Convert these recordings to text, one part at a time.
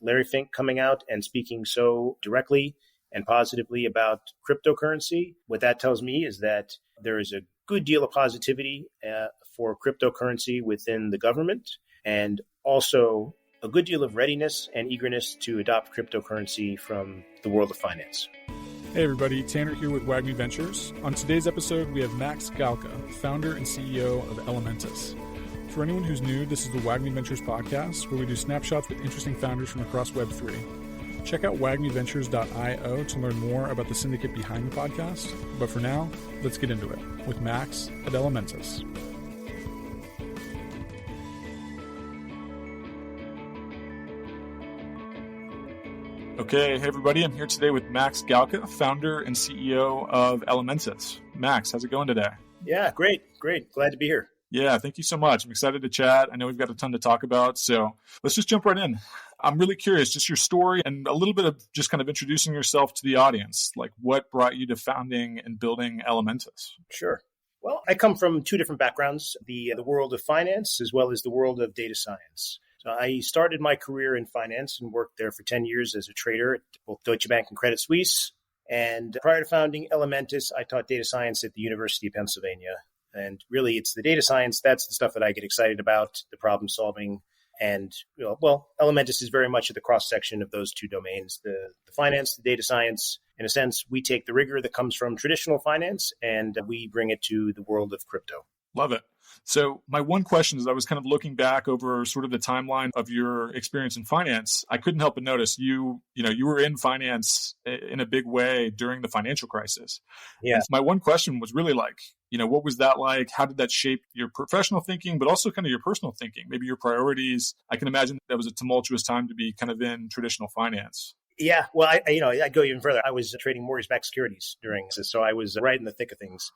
Larry Fink coming out and speaking so directly and positively about cryptocurrency. What that tells me is that there is a good deal of positivity for cryptocurrency within the government, and also a good deal of readiness and eagerness to adopt cryptocurrency from the world of finance. Hey everybody, Tanner here with WAGMI Ventures. On today's episode, we have Max Galka, founder and CEO of Elementus. For anyone who's new, this is the WAGMI Ventures podcast, where we do snapshots with interesting founders from across Web3. Check out wagmiventures.io to learn more about the syndicate behind the podcast. But for now, let's get into it with Max at Elementus. Okay, hey everybody, I'm here today with Max Galka, founder and CEO of Elementus. Max, how's it going today? Yeah, great. Glad to be here. Yeah, thank you so much. I'm excited to chat. I know we've got a ton to talk about, so let's just jump right in. I'm really curious, just your story and a little bit of just kind of introducing yourself to the audience. Like, what brought you to founding and building Elementus? Sure. Well, I come from two different backgrounds, the world of finance as well as the world of data science. So I started my career in finance and worked there for 10 years as a trader at both Deutsche Bank and Credit Suisse. And prior to founding Elementus, I taught data science at the University of Pennsylvania. And really, it's the data science, that's the stuff that I get excited about, the problem solving. And, Elementus is very much at the cross-section of those two domains, the finance, the data science. In a sense, we take the rigor that comes from traditional finance and we bring it to the world of crypto. Love it. So my one question is, I was kind of looking back over sort of the timeline of your experience in finance. I couldn't help but notice you were in finance in a big way during the financial crisis. Yeah. And my one question was really like, what was that like? How did that shape your professional thinking, but also kind of your personal thinking, maybe your priorities? I can imagine that was a tumultuous time to be kind of in traditional finance. Yeah, well, I go even further. I was trading mortgage-backed securities during this, so I was right in the thick of things.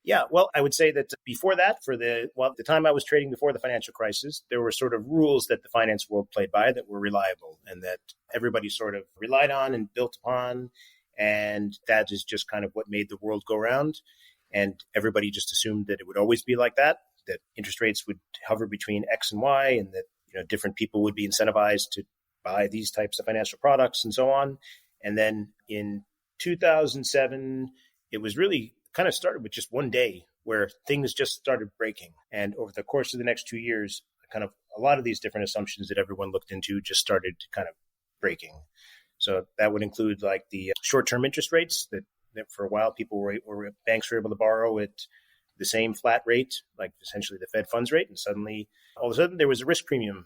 Yeah, well, I would say that before that, the time I was trading before the financial crisis, there were sort of rules that the finance world played by that were reliable and that everybody sort of relied on and built upon. And that is just kind of what made the world go round. And everybody just assumed that it would always be like that interest rates would hover between X and Y, and that different people would be incentivized to buy these types of financial products and so on. And then in 2007, it was really kind of started with just one day where things just started breaking. And over the course of the next 2 years, kind of a lot of these different assumptions that everyone looked into just started kind of breaking. So that would include like the short-term interest rates that for a while banks were able to borrow at the same flat rate, like essentially the Fed funds rate. And suddenly, all of a sudden, there was a risk premium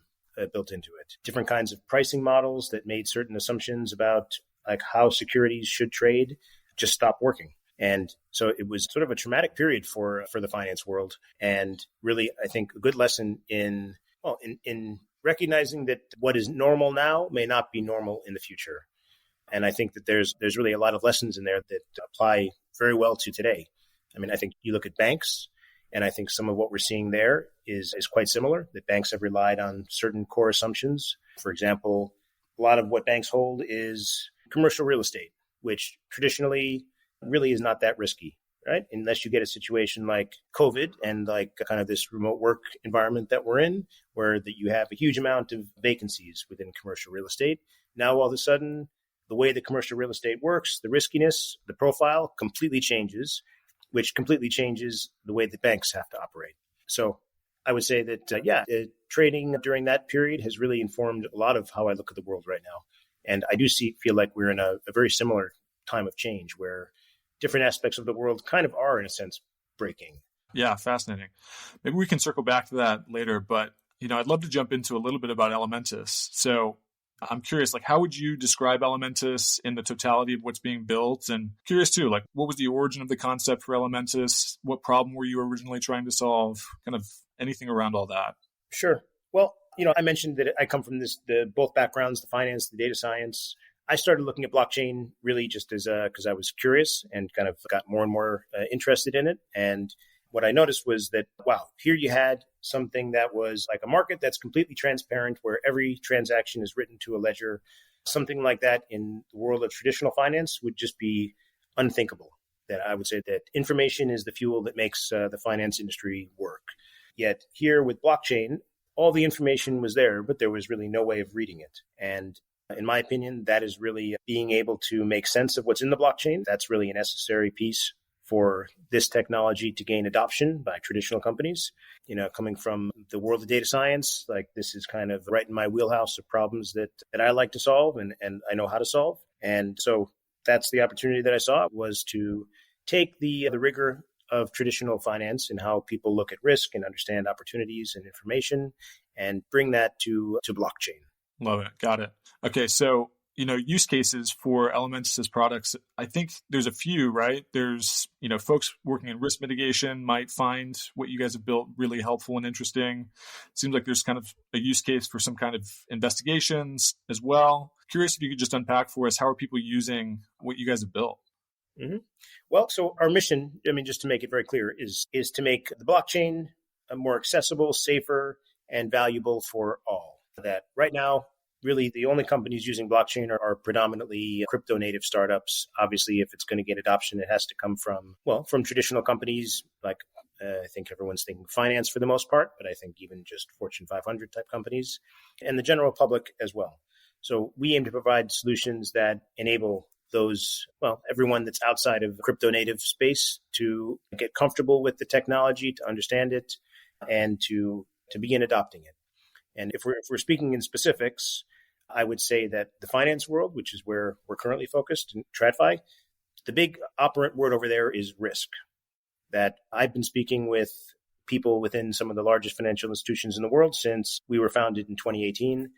built into it. Different kinds of pricing models that made certain assumptions about like how securities should trade just stopped working. And so it was sort of a traumatic period for the finance world. And really, I think a good lesson in recognizing that what is normal now may not be normal in the future. And I think that there's really a lot of lessons in there that apply very well to today. I mean, I think you look at banks, and I think some of what we're seeing there is quite similar, that banks have relied on certain core assumptions. For example, a lot of what banks hold is commercial real estate, which traditionally really is not that risky, right? Unless you get a situation like COVID and like kind of this remote work environment that we're in, where that you have a huge amount of vacancies within commercial real estate. Now, all of a sudden, the way that commercial real estate works, the riskiness, the profile completely changes, which completely changes the way that banks have to operate. So I would say that, trading during that period has really informed a lot of how I look at the world right now. And I do feel like we're in a very similar time of change where different aspects of the world kind of are, in a sense, breaking. Yeah, fascinating. Maybe we can circle back to that later, but I'd love to jump into a little bit about Elementus. So I'm curious, like, how would you describe Elementus in the totality of what's being built? And curious too, like, what was the origin of the concept for Elementus? What problem were you originally trying to solve? Kind of anything around all that. Sure. Well, I mentioned that I come from both backgrounds, the finance, the data science. I started looking at blockchain really just because I was curious and kind of got more and more interested in it. And what I noticed was that, wow, here you had something that was like a market that's completely transparent, where every transaction is written to a ledger. Something like that in the world of traditional finance would just be unthinkable. That I would say that information is the fuel that makes the finance industry work. Yet here with blockchain, all the information was there, but there was really no way of reading it. And In my opinion, that is really being able to make sense of what's in the blockchain. That's really a necessary piece for this technology to gain adoption by traditional companies. Coming from the world of data science, like this is kind of right in my wheelhouse of problems that I like to solve and I know how to solve. And so that's the opportunity that I saw, was to take the rigor of traditional finance and how people look at risk and understand opportunities and information and bring that to blockchain. Love it. Got it. Okay. So, use cases for Elementus products, I think there's a few, right? There's, folks working in risk mitigation might find what you guys have built really helpful and interesting. It seems like there's kind of a use case for some kind of investigations as well. Curious if you could just unpack for us, how are people using what you guys have built? Mm-hmm. Well, so our mission, just to make it very clear, is to make the blockchain more accessible, safer, and valuable for all. That right now, really the only companies using blockchain are predominantly crypto native startups. Obviously, if it's going to get adoption, it has to come from traditional companies like I think everyone's thinking finance for the most part, but I think even just Fortune 500 type companies and the general public as well. So we aim to provide solutions that enable everyone that's outside of the crypto native space to get comfortable with the technology, to understand it, and to begin adopting it. And if we're speaking in specifics, I would say that the finance world, which is where we're currently focused in TradFi, the big operant word over there is risk. That I've been speaking with people within some of the largest financial institutions in the world since we were founded in 2018.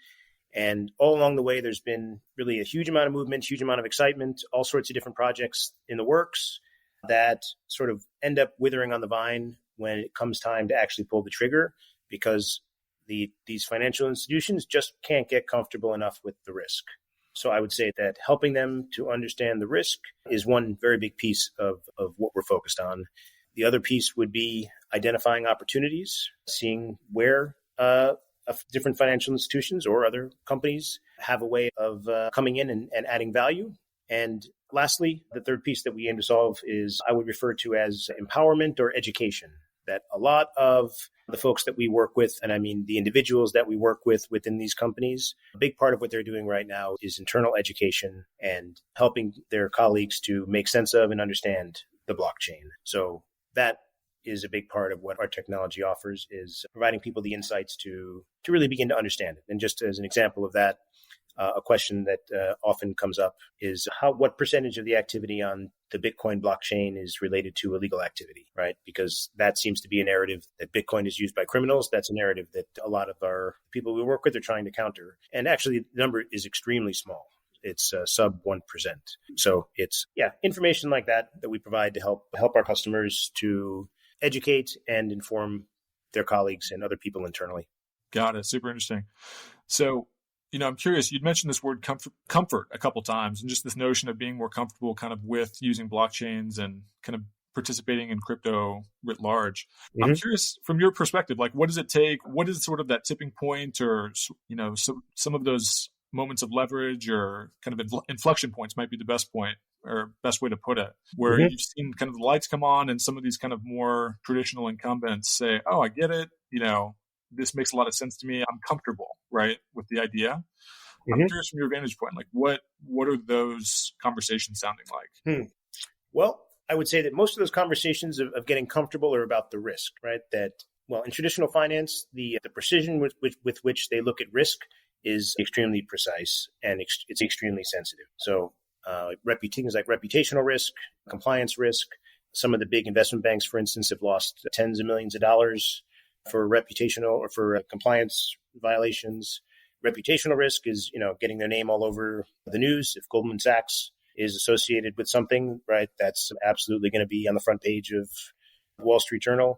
And all along the way, there's been really a huge amount of movement, huge amount of excitement, all sorts of different projects in the works that sort of end up withering on the vine when it comes time to actually pull the trigger, because these financial institutions just can't get comfortable enough with the risk. So I would say that helping them to understand the risk is one very big piece of what we're focused on. The other piece would be identifying opportunities, seeing where different financial institutions or other companies have a way of coming in and adding value. And lastly, the third piece that we aim to solve is I would refer to as empowerment or education. That a lot of the folks that we work with, and I mean the individuals that we work with within these companies, a big part of what they're doing right now is internal education and helping their colleagues to make sense of and understand the blockchain. So that is a big part of what our technology offers, is providing people the insights to really begin to understand it. And just as an example of that, a question that often comes up is what percentage of the activity on the Bitcoin blockchain is related to illegal activity, right? Because that seems to be a narrative that Bitcoin is used by criminals. That's a narrative that a lot of our people we work with are trying to counter. And actually, the number is extremely small. It's sub 1%. So it's, information like that we provide to help our customers to educate and inform their colleagues and other people internally. Got it. Super interesting. So, I'm curious, you'd mentioned this word comfort a couple times, and just this notion of being more comfortable kind of with using blockchains and kind of participating in crypto writ large. Mm-hmm. I'm curious from your perspective, like what does it take? What is sort of that tipping point, or, some of those moments of leverage or kind of inflection points might be the best point or best way to put it, where you've seen kind of the lights come on and some of these kind of more traditional incumbents say, oh, I get it. This makes a lot of sense to me. I'm comfortable, right, with the idea. I'm curious from your vantage point, like what are those conversations sounding like? Well, I would say that most of those conversations of getting comfortable are about the risk, right? That, in traditional finance, the precision with which they look at risk is extremely precise and it's extremely sensitive. So things like reputational risk, compliance risk. Some of the big investment banks, for instance, have lost tens of millions of dollars for reputational or for compliance violations. Reputational risk is, getting their name all over the news. If Goldman Sachs is associated with something, right, that's absolutely going to be on the front page of the Wall Street Journal.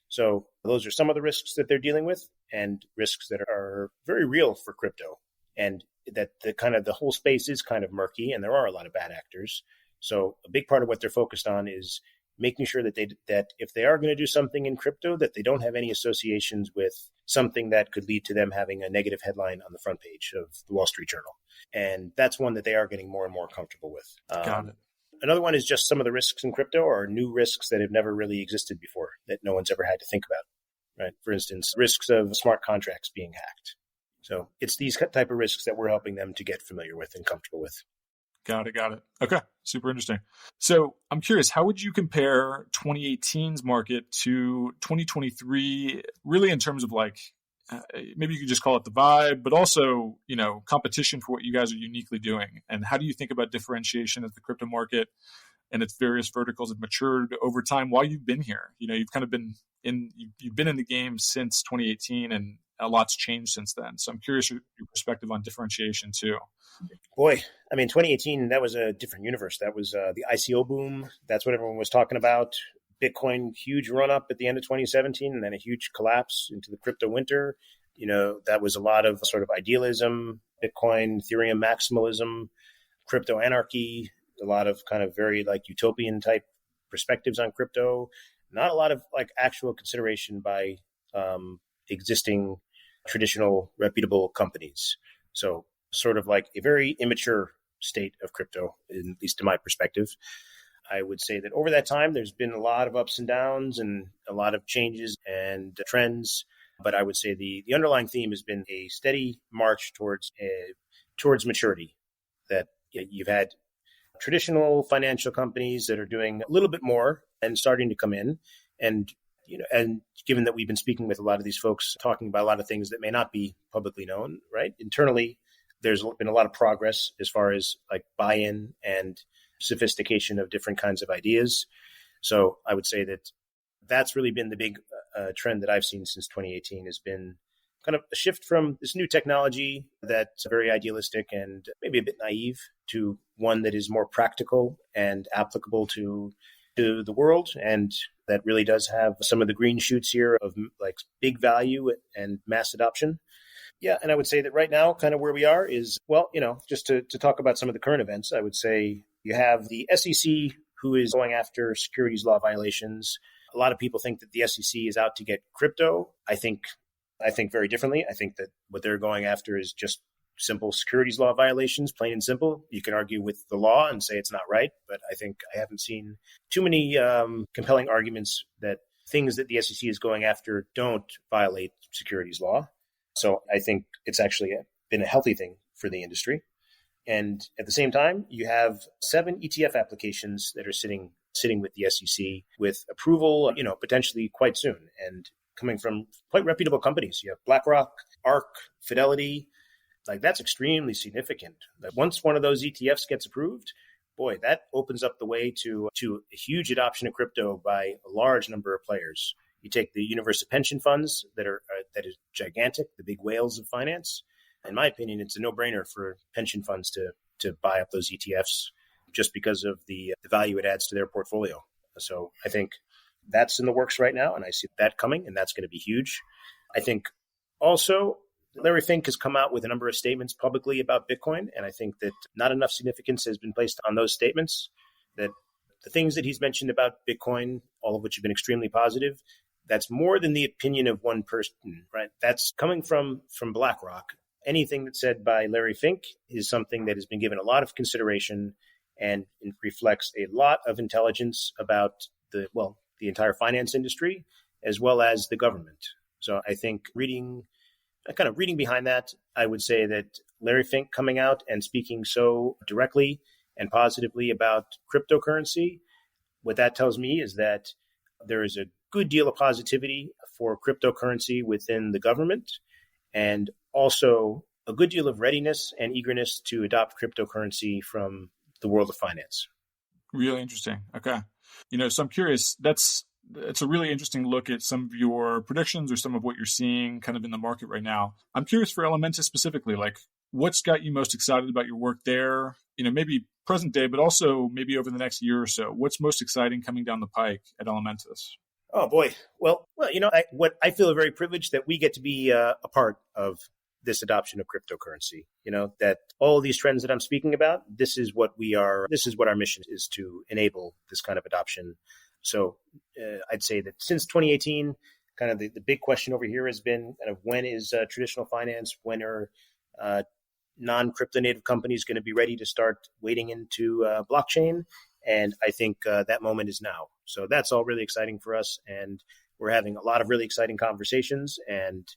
So those are some of the risks that they're dealing with, and risks that are very real for crypto. And that the whole space is kind of murky, and there are a lot of bad actors. So a big part of what they're focused on is making sure that if they are going to do something in crypto, that they don't have any associations with something that could lead to them having a negative headline on the front page of the Wall Street Journal. And that's one that they are getting more and more comfortable with. Got it. Another one is just some of the risks in crypto are new risks that have never really existed before, that no one's ever had to think about, right? For instance, risks of smart contracts being hacked. So it's these type of risks that we're helping them to get familiar with and comfortable with. Got it. Okay. Super interesting. So I'm curious, how would you compare 2018's market to 2023, really in terms of maybe you could just call it the vibe, but also, competition for what you guys are uniquely doing? And how do you think about differentiation as the crypto market and its various verticals have matured over time while you've been here? You've kind of you've been in the game since 2018, and a lot's changed since then. So I'm curious your perspective on differentiation too. Boy, 2018, that was a different universe. That was the ICO boom. That's what everyone was talking about. Bitcoin, huge run up at the end of 2017, and then a huge collapse into the crypto winter. That was a lot of sort of idealism, Bitcoin, Ethereum maximalism, crypto anarchy, a lot of kind of very utopian type perspectives on crypto. Not a lot of actual consideration by existing traditional reputable companies. So sort of like a very immature state of crypto, at least to my perspective. I would say that over that time, there's been a lot of ups and downs and a lot of changes and trends. But I would say the underlying theme has been a steady march towards maturity. That you've had traditional financial companies that are doing a little bit more and starting to come in. And given that we've been speaking with a lot of these folks, talking about a lot of things that may not be publicly known, right? Internally, there's been a lot of progress as far as buy-in and sophistication of different kinds of ideas. So I would say that that's really been the big trend that I've seen since 2018 has been kind of a shift from this new technology that's very idealistic and maybe a bit naive to one that is more practical and applicable to the world. And that really does have some of the green shoots here of big value and mass adoption. Yeah, and I would say that right now, kind of where we are is, just to talk about some of the current events, I would say you have the SEC who is going after securities law violations. A lot of people think that the SEC is out to get crypto. I think very differently. I think that what they're going after is just simple securities law violations, plain and simple. You can argue with the law and say it's not right, but I haven't seen too many compelling arguments that things that the SEC is going after don't violate securities law. So I think it's actually been a healthy thing for the industry. And at the same time, you have 7 ETF applications that are sitting with the SEC with approval, potentially quite soon, and coming from quite reputable companies. You have BlackRock, ARK, Fidelity. That's extremely significant. Once one of those ETFs gets approved, boy, that opens up the way to a huge adoption of crypto by a large number of players. You take the universe of pension funds that is gigantic, the big whales of finance. In my opinion, it's a no-brainer for pension funds to buy up those ETFs just because of the value it adds to their portfolio. So I think that's in the works right now, and I see that coming, and that's going to be huge. I think also Larry Fink has come out with a number of statements publicly about Bitcoin, and I think that not enough significance has been placed on those statements, that the things that he's mentioned about Bitcoin, all of which have been extremely positive, that's more than the opinion of one person, right? That's coming from BlackRock. Anything that's said by Larry Fink is something that has been given a lot of consideration, and it reflects a lot of intelligence about the entire finance industry as well as the government. So I think reading behind that, I would say that Larry Fink coming out and speaking so directly and positively about cryptocurrency, what that tells me is that there is a good deal of positivity for cryptocurrency within the government, and also a good deal of readiness and eagerness to adopt cryptocurrency from the world of finance. Really interesting. Okay. So I'm curious, it's a really interesting look at some of your predictions or some of what you're seeing kind of in the market right now. I'm curious for Elementus specifically, what's got you most excited about your work there? Maybe present day, but also maybe over the next year or so. What's most exciting coming down the pike at Elementus? Oh boy. Well, I feel very privileged that we get to be a part of this adoption of cryptocurrency. That all these trends that I'm speaking about, this is what our mission is, to enable this kind of adoption. So I'd say that since 2018, kind of the big question over here has been kind of when is traditional finance, when are non-crypto native companies going to be ready to start wading into blockchain? And I think that moment is now. So that's all really exciting for us. And we're having a lot of really exciting conversations. And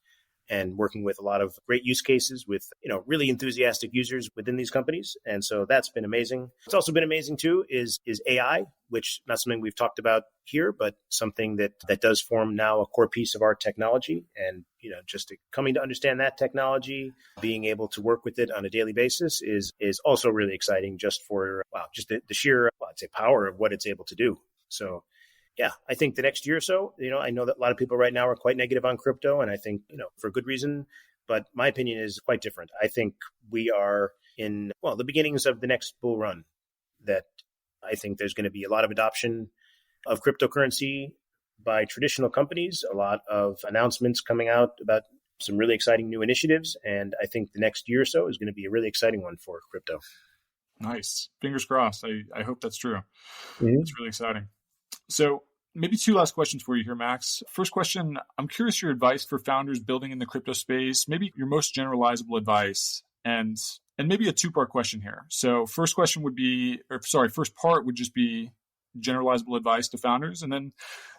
and working with a lot of great use cases with, really enthusiastic users within these companies. And so that's been amazing. What's also been amazing too is AI, which not something we've talked about here, but something that does form now a core piece of our technology. And, just coming to understand that technology, being able to work with it on a daily basis is also really exciting just for, just the sheer, I'd say power of what it's able to do. So yeah, I think the next year or so, I know that a lot of people right now are quite negative on crypto, and I think, for good reason, but my opinion is quite different. I think we are in, the beginnings of the next bull run, that I think there's going to be a lot of adoption of cryptocurrency by traditional companies, a lot of announcements coming out about some really exciting new initiatives. And I think the next year or so is going to be a really exciting one for crypto. Nice. Fingers crossed. I hope that's true. Mm-hmm. It's really exciting. So maybe two last questions for you here, Max. First question, I'm curious your advice for founders building in the crypto space, maybe your most generalizable advice, and maybe a two-part question here. So first part would just be generalizable advice to founders. And then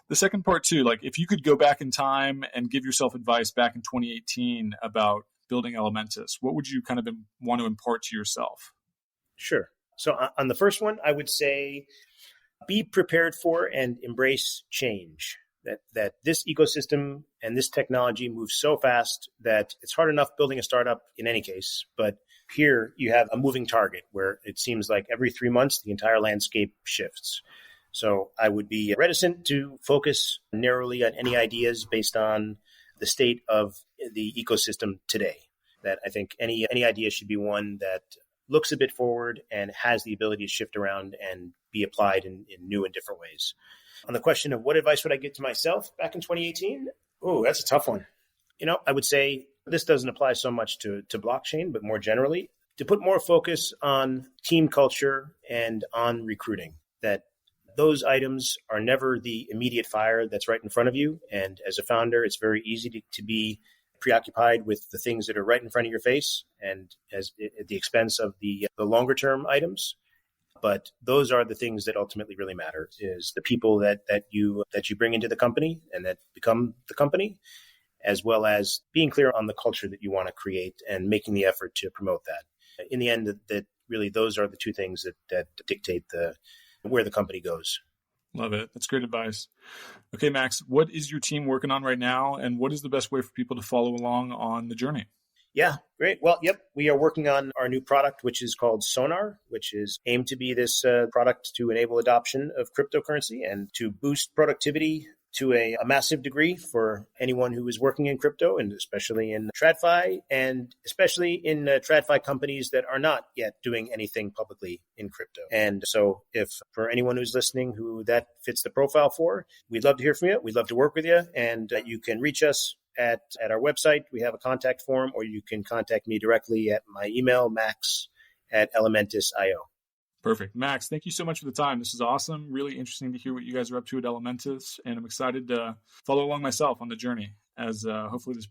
the second part too, like if you could go back in time and give yourself advice back in 2018 about building Elementus, what would you kind of want to impart to yourself? Sure. So on the first one, I would say, be prepared for and embrace change. That this ecosystem and this technology moves so fast that it's hard enough building a startup in any case. But here you have a moving target where it seems like every 3 months, the entire landscape shifts. So I would be reticent to focus narrowly on any ideas based on the state of the ecosystem today. That I think any idea should be one that looks a bit forward and has the ability to shift around and be applied in new and different ways. On the question of what advice would I give to myself back in 2018? Oh, that's a tough one. I would say this doesn't apply so much to blockchain, but more generally, to put more focus on team culture and on recruiting. That those items are never the immediate fire that's right in front of you. And as a founder, it's very easy to be preoccupied with the things that are right in front of your face and at the expense of the longer term items. But those are the things that ultimately really matter, is the people that you bring into the company and that become the company, as well as being clear on the culture that you want to create and making the effort to promote that. In the end, that really those are the two things that dictate where the company goes. Love it. That's great advice. Okay, Max, what is your team working on right now, and what is the best way for people to follow along on the journey? Yeah, great. Well, we are working on our new product, which is called Sonar, which is aimed to be this product to enable adoption of cryptocurrency and to boost productivity to a massive degree for anyone who is working in crypto, and especially in TradFi, and especially in TradFi companies that are not yet doing anything publicly in crypto. And so if for anyone who's listening who that fits the profile for, we'd love to hear from you. We'd love to work with you. And you can reach us at our website. We have a contact form, or you can contact me directly at my email, max@elementus.io. Perfect. Max, thank you so much for the time. This is awesome. Really interesting to hear what you guys are up to at Elementus. And I'm excited to follow along myself on the journey as hopefully this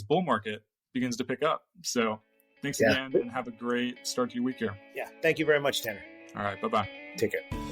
bull market begins to pick up. So thanks again, and have a great start to your week here. Yeah. Thank you very much, Tanner. All right. Bye-bye. Take care.